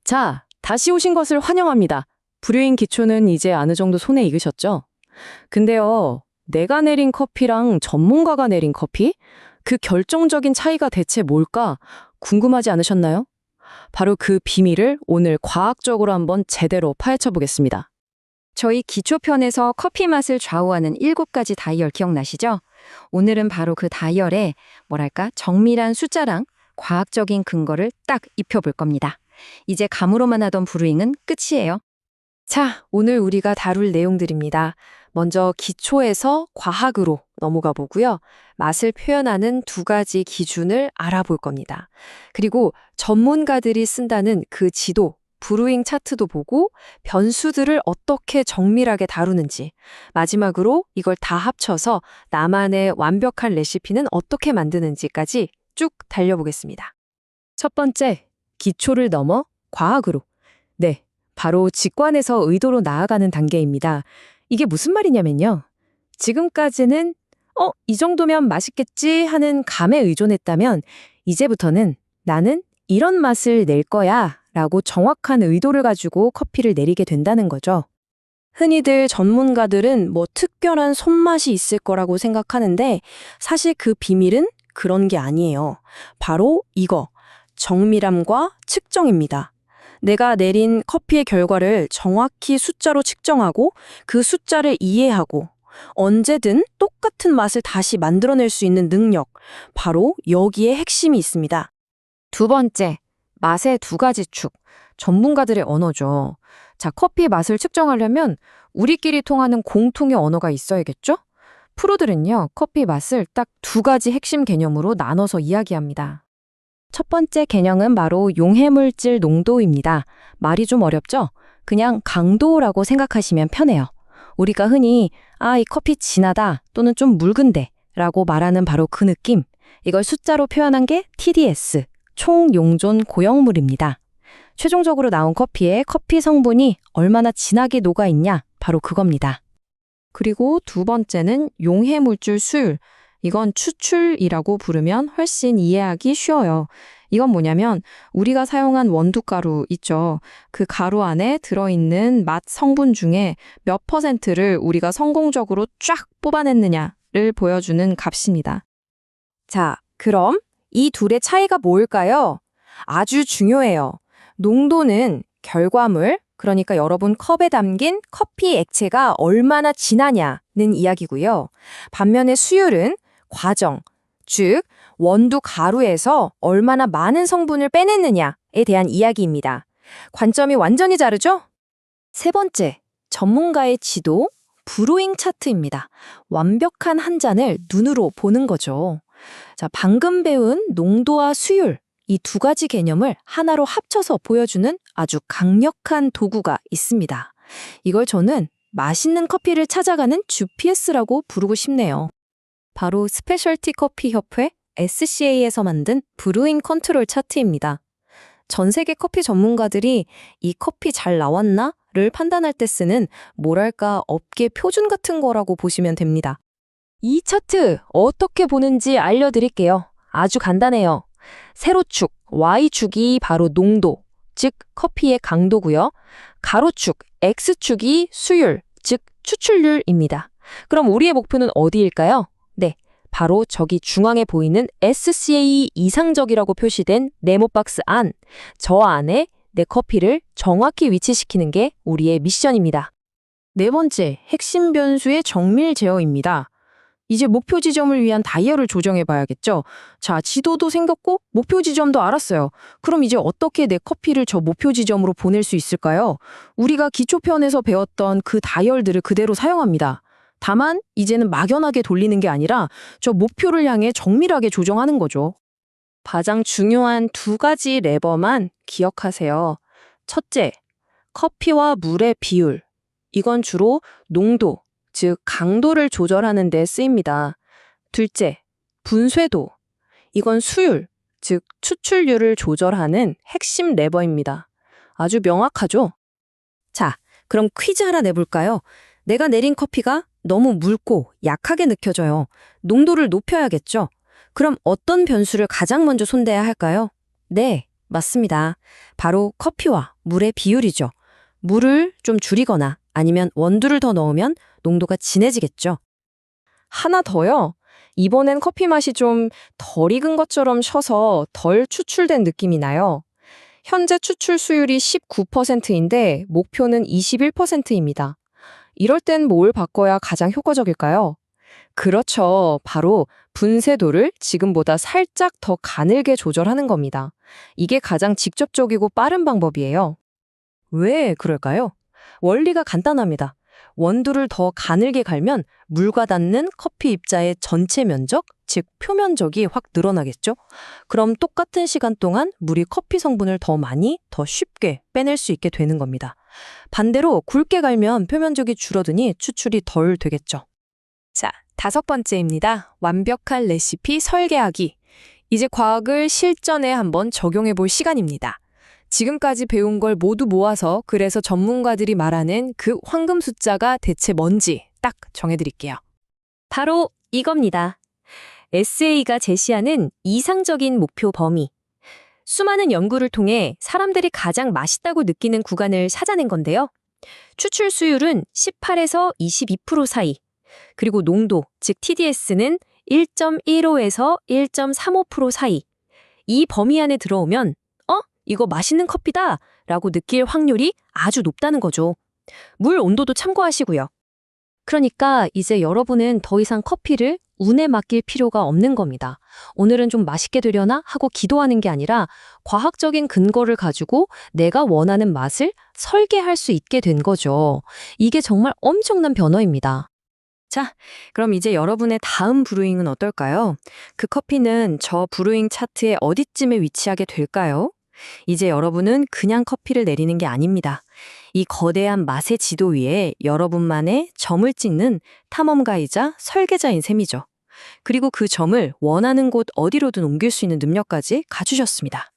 자, 다시 오신 것을 환영합니다. 불효인 기초는 이제 어느 정도 손에 익으셨죠? 근데요, 내가 내린 커피랑 전문가가 내린 커피? 그 결정적인 차이가 대체 뭘까 궁금하지 않으셨나요? 바로 그 비밀을 오늘 과학적으로 한번 제대로 파헤쳐 보겠습니다. 저희 기초편에서 커피 맛을 좌우하는 7가지 다이얼 기억나시죠? 오늘은 바로 그 다이얼에 정밀한 숫자랑 과학적인 근거를 딱 입혀볼 겁니다. 이제 감으로만 하던 브루잉은 끝이에요. 자, 오늘 우리가 다룰 내용들입니다. 먼저 기초에서 과학으로 넘어가 보고요. 맛을 표현하는 2가지 기준을 알아볼 겁니다. 그리고 전문가들이 쓴다는 그 지도, 브루잉 차트도 보고 변수들을 어떻게 정밀하게 다루는지, 마지막으로 이걸 다 합쳐서 나만의 완벽한 레시피는 어떻게 만드는지까지 쭉 달려보겠습니다. 첫 번째, 기초를 넘어 과학으로. 네, 바로 직관에서 의도로 나아가는 단계입니다. 이게 무슨 말이냐면요. 지금까지는 이 정도면 맛있겠지 하는 감에 의존했다면 이제부터는 나는 이런 맛을 낼 거야 라고 정확한 의도를 가지고 커피를 내리게 된다는 거죠. 흔히들 전문가들은 특별한 손맛이 있을 거라고 생각하는데 사실 그 비밀은 그런 게 아니에요. 바로 이거, 정밀함과 측정입니다. 내가 내린 커피의 결과를 정확히 숫자로 측정하고 그 숫자를 이해하고 언제든 똑같은 맛을 다시 만들어낼 수 있는 능력, 바로 여기에 핵심이 있습니다. 두 번째, 맛의 2가지 축, 전문가들의 언어죠. 자, 커피 맛을 측정하려면 우리끼리 통하는 공통의 언어가 있어야겠죠? 프로들은요, 커피 맛을 딱 2가지 핵심 개념으로 나눠서 이야기합니다. 첫 번째 개념은 바로 용해물질 농도입니다. 말이 좀 어렵죠? 그냥 강도라고 생각하시면 편해요. 우리가 흔히 이 커피 진하다 또는 좀 묽은데 라고 말하는 바로 그 느낌. 이걸 숫자로 표현한 게 TDS, 총용존 고형물입니다. 최종적으로 나온 커피에 커피 성분이 얼마나 진하게 녹아있냐, 바로 그겁니다. 그리고 2번째는 용해물질 수율. 이건 추출이라고 부르면 훨씬 이해하기 쉬워요. 이건 뭐냐면 우리가 사용한 원두가루 있죠. 그 가루 안에 들어있는 맛 성분 중에 몇 %를 우리가 성공적으로 쫙 뽑아냈느냐를 보여주는 값입니다. 자, 그럼 이 둘의 차이가 뭘까요? 아주 중요해요. 농도는 결과물, 그러니까 여러분 컵에 담긴 커피 액체가 얼마나 진하냐는 이야기고요. 반면에 수율은 과정, 즉 원두 가루에서 얼마나 많은 성분을 빼냈느냐에 대한 이야기입니다. 관점이 완전히 다르죠? 세 번째, 전문가의 지도, 브루잉 차트입니다. 완벽한 한 잔을 눈으로 보는 거죠. 자, 방금 배운 농도와 수율, 이 2가지 개념을 하나로 합쳐서 보여주는 아주 강력한 도구가 있습니다. 이걸 저는 맛있는 커피를 찾아가는 GPS라고 부르고 싶네요. 바로 스페셜티 커피 협회 SCA에서 만든 브루잉 컨트롤 차트입니다. 전 세계 커피 전문가들이 이 커피 잘 나왔나를 판단할 때 쓰는 업계 표준 같은 거라고 보시면 됩니다. 이 차트 어떻게 보는지 알려드릴게요. 아주 간단해요. 세로축, Y축이 바로 농도, 즉 커피의 강도고요. 가로축, X축이 수율, 즉 추출률입니다. 그럼 우리의 목표는 어디일까요? 네, 바로 저기 중앙에 보이는 SCA 이상적이라고 표시된 네모박스 안, 저 안에 내 커피를 정확히 위치시키는 게 우리의 미션입니다. 네 번째, 핵심 변수의 정밀 제어입니다. 이제 목표 지점을 위한 다이얼을 조정해 봐야겠죠? 자, 지도도 생겼고 목표 지점도 알았어요. 그럼 이제 어떻게 내 커피를 저 목표 지점으로 보낼 수 있을까요? 우리가 기초편에서 배웠던 그 다이얼들을 그대로 사용합니다. 다만 이제는 막연하게 돌리는 게 아니라 저 목표를 향해 정밀하게 조정하는 거죠. 가장 중요한 2가지 레버만 기억하세요. 첫째, 커피와 물의 비율. 이건 주로 농도, 즉 강도를 조절하는 데 쓰입니다. 둘째, 분쇄도. 이건 수율, 즉 추출률을 조절하는 핵심 레버입니다. 아주 명확하죠? 자, 그럼 퀴즈 하나 내볼까요? 내가 내린 커피가 너무 묽고 약하게 느껴져요. 농도를 높여야겠죠? 그럼 어떤 변수를 가장 먼저 손대야 할까요? 네, 맞습니다. 바로 커피와 물의 비율이죠. 물을 좀 줄이거나 아니면 원두를 더 넣으면 농도가 진해지겠죠. 하나 더요. 이번엔 커피 맛이 좀 덜 익은 것처럼 셔서 덜 추출된 느낌이 나요. 현재 추출 수율이 19%인데 목표는 21%입니다. 이럴 땐 뭘 바꿔야 가장 효과적일까요? 그렇죠. 바로 분쇄도를 지금보다 살짝 더 가늘게 조절하는 겁니다. 이게 가장 직접적이고 빠른 방법이에요. 왜 그럴까요? 원리가 간단합니다. 원두를 더 가늘게 갈면 물과 닿는 커피 입자의 전체 면적, 즉 표면적이 확 늘어나겠죠? 그럼 똑같은 시간 동안 물이 커피 성분을 더 많이, 더 쉽게 빼낼 수 있게 되는 겁니다. 반대로 굵게 갈면 표면적이 줄어드니 추출이 덜 되겠죠. 자, 5번째입니다. 완벽한 레시피 설계하기. 이제 과학을 실전에 한번 적용해 볼 시간입니다. 지금까지 배운 걸 모두 모아서 그래서 전문가들이 말하는 그 황금 숫자가 대체 뭔지 딱 정해드릴게요. 바로 이겁니다. SA가 제시하는 이상적인 목표 범위. 수많은 연구를 통해 사람들이 가장 맛있다고 느끼는 구간을 찾아낸 건데요. 추출 수율은 18에서 22% 사이, 그리고 농도, 즉 TDS는 1.15에서 1.35% 사이. 이 범위 안에 들어오면 이거 맛있는 커피다 라고 느낄 확률이 아주 높다는 거죠. 물 온도도 참고하시고요. 그러니까 이제 여러분은 더 이상 커피를 운에 맡길 필요가 없는 겁니다. 오늘은 좀 맛있게 되려나 하고 기도하는 게 아니라 과학적인 근거를 가지고 내가 원하는 맛을 설계할 수 있게 된 거죠. 이게 정말 엄청난 변화입니다. 자, 그럼 이제 여러분의 다음 브루잉은 어떨까요? 그 커피는 저 브루잉 차트의 어디쯤에 위치하게 될까요? 이제 여러분은 그냥 커피를 내리는 게 아닙니다. 이 거대한 맛의 지도 위에 여러분만의 점을 찍는 탐험가이자 설계자인 셈이죠. 그리고 그 점을 원하는 곳 어디로든 옮길 수 있는 능력까지 갖추셨습니다.